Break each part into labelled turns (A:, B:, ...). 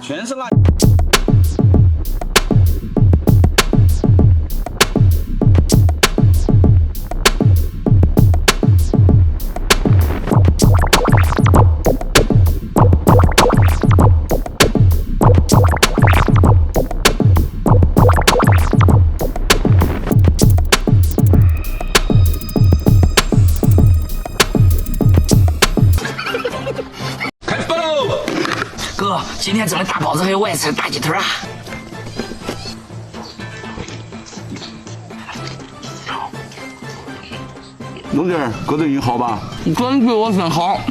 A: 全是辣。
B: 哥，今天整的大包子还有我爱吃的大鸡腿啊！
A: 兄弟，哥对你好吧？
B: 真对我很好。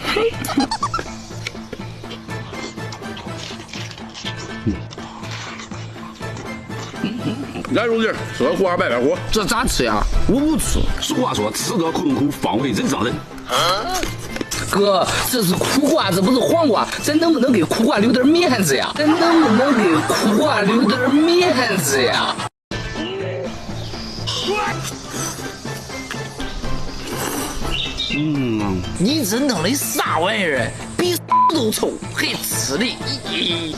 A: 来，兄弟，吃个苦瓜白面糊。
B: 这咋吃呀？我不吃。
A: 俗话说，吃得口苦，方为人上人。
B: 哥，这是苦瓜，这不是黄瓜，咱能不能给苦瓜留点面子呀？咱能不能给苦瓜留点面子呀？你这弄的啥玩意儿？比都臭，还吃的？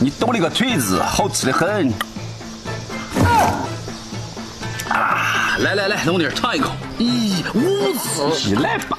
A: 你抖了个腿子，好吃的很。啊，来来来，兄弟，尝一口。
B: 咦，我不吃。
A: 你来吧。